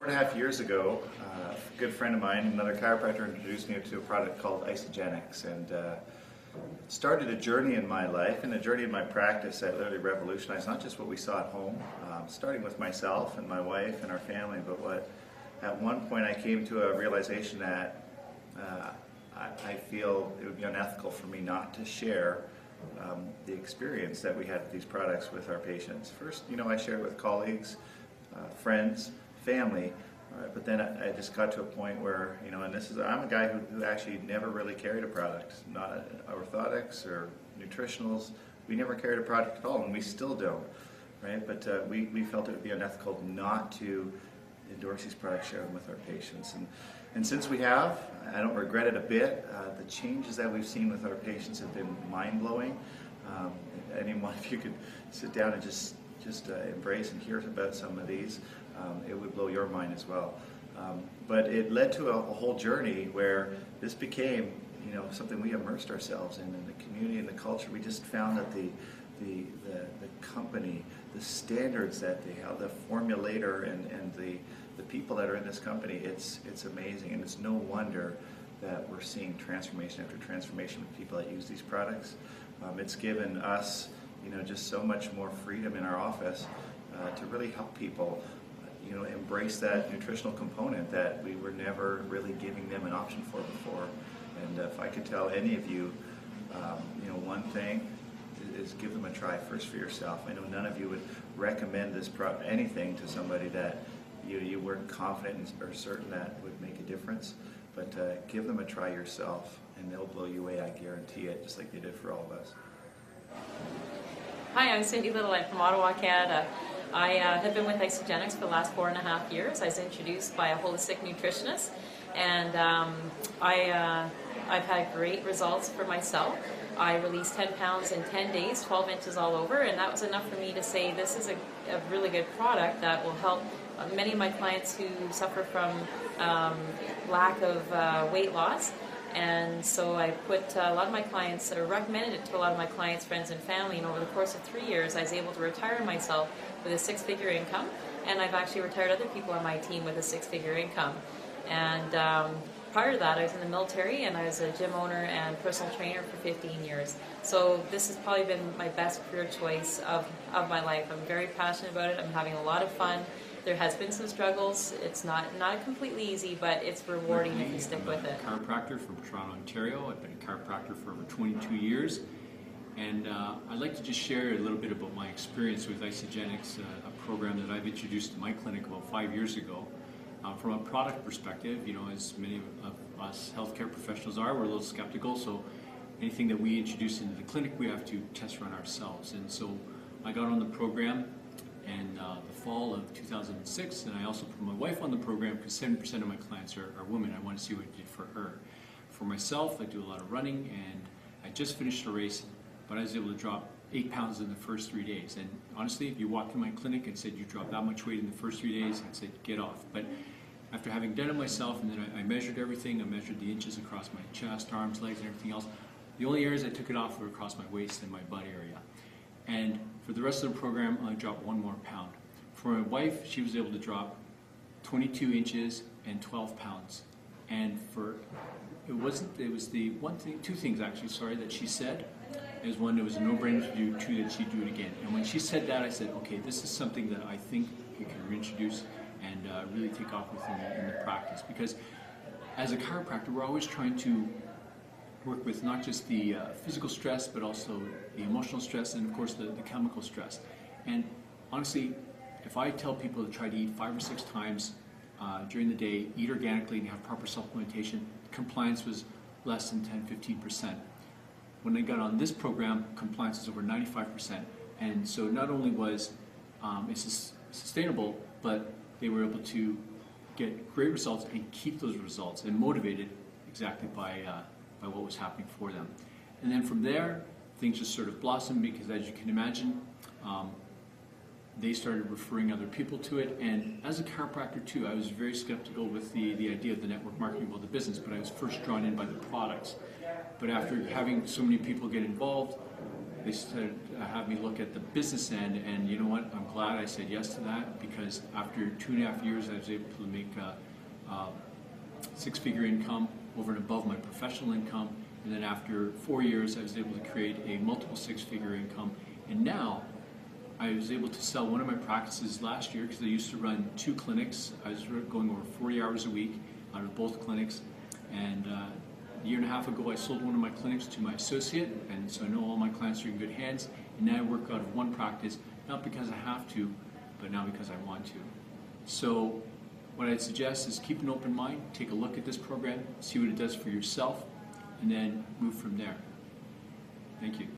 4.5 years ago, a good friend of mine, another chiropractor, introduced me to a product called Isagenix, and started a journey in my life and a journey in my practice that literally revolutionized not just what we saw at home, starting with myself and my wife and our family, but what at one point I came to a realization that I feel it would be unethical for me not to share the experience that we had with these products with our patients. First, I shared it with colleagues, friends, family, but then I just got to a point where, and I'm a guy who actually never really carried a product, not orthotics or nutritionals. We never carried a product at all, and we still don't, right? But we felt it would be unethical not to endorse these products, share them with our patients. And since we have, I don't regret it a bit. The changes that we've seen with our patients have been mind-blowing. Anyone, if you could sit down and just embrace and hear about some of these, it would blow your mind as well. But it led to a whole journey where this became, something we immersed ourselves in the community and the culture. We just found that the company, the standards that they have, the formulator and the people that are in this company, it's amazing, and it's no wonder that we're seeing transformation after transformation with people that use these products. It's given us, just so much more freedom in our office to really help people, embrace that nutritional component that we were never really giving them an option for before. And if I could tell any of you, one thing is give them a try first for yourself. I know none of you would recommend this anything to somebody that you weren't confident or certain that would make a difference, but give them a try yourself and they'll blow you away, I guarantee it, just like they did for all of us. Hi, I'm Cindy Little. I'm from Ottawa, Canada. I have been with Isagenix for the last 4.5 years. I was introduced by a holistic nutritionist, and I've had great results for myself. I released 10 pounds in 10 days, 12 inches all over, and that was enough for me to say this is a really good product that will help many of my clients who suffer from lack of weight loss. And so I put a lot of my clients, or recommended it to a lot of my clients, friends, and family, and over the course of 3 years I was able to retire myself with a 6-figure income, and I've actually retired other people on my team with a 6-figure income. And prior to that, I was in the military, and I was a gym owner and personal trainer for 15 years. So this has probably been my best career choice of my life. I'm very passionate about it. I'm having a lot of fun. There has been some struggles. It's not completely easy, but it's rewarding if you stick with it. I'm a chiropractor from Toronto, Ontario. I've been a chiropractor for over 22 years. And I'd like to just share a little bit about my experience with Isagenix, a program that I've introduced to my clinic about 5 years ago. From a product perspective, as many of us healthcare professionals are, we're a little skeptical. So anything that we introduce into the clinic, we have to test run ourselves. And so I got on the program in the fall of 2006, and I also put my wife on the program because 70% of my clients are women. I want to see what it did for her. For myself, I do a lot of running, and I just finished a race, but I was able to drop 8 pounds in the first 3 days. And honestly, if you walked in my clinic and said you dropped that much weight in the first 3 days, I'd say get off. But after having done it myself, and then I measured everything, I measured the inches across my chest, arms, legs, and everything else. The only areas I took it off were across my waist and my butt area. And for the rest of the program, I dropped 1 more pound. For my wife, she was able to drop 22 inches and 12 pounds. And it was the two things actually, that she said. Is one, it was a no-brainer to do, 2, that she'd do it again. And when she said that, I said, okay, this is something that I think we can reintroduce and really take off with in the practice. Because as a chiropractor, we're always trying to work with not just the physical stress, but also the emotional stress and, of course, the chemical stress. And honestly, if I tell people to try to eat 5 or 6 times during the day, eat organically, and have proper supplementation, compliance was less than 10–15%. When I got on this program, compliance was over 95%. And so not only was it sustainable, but they were able to get great results and keep those results, and motivated exactly by what was happening for them. And then from there, things just sort of blossomed, because as you can imagine, they started referring other people to it. And as a chiropractor too, I was very skeptical with the idea of the network marketing of the business, but I was first drawn in by the products. But after having so many people get involved, they started to have me look at the business end, and you know what? I'm glad I said yes to that, because after 2.5 years, I was able to make a six-figure income over and above my professional income, and then after 4 years, I was able to create a multiple six-figure income, and now I was able to sell one of my practices last year, because I used to run 2 clinics. I was going over 40 hours a week out of both clinics, and a year and a half ago I sold one of my clinics to my associate, and so I know all my clients are in good hands, and now I work out of one practice, not because I have to, but now because I want to. So what I'd suggest is keep an open mind, take a look at this program, see what it does for yourself, and then move from there. Thank you.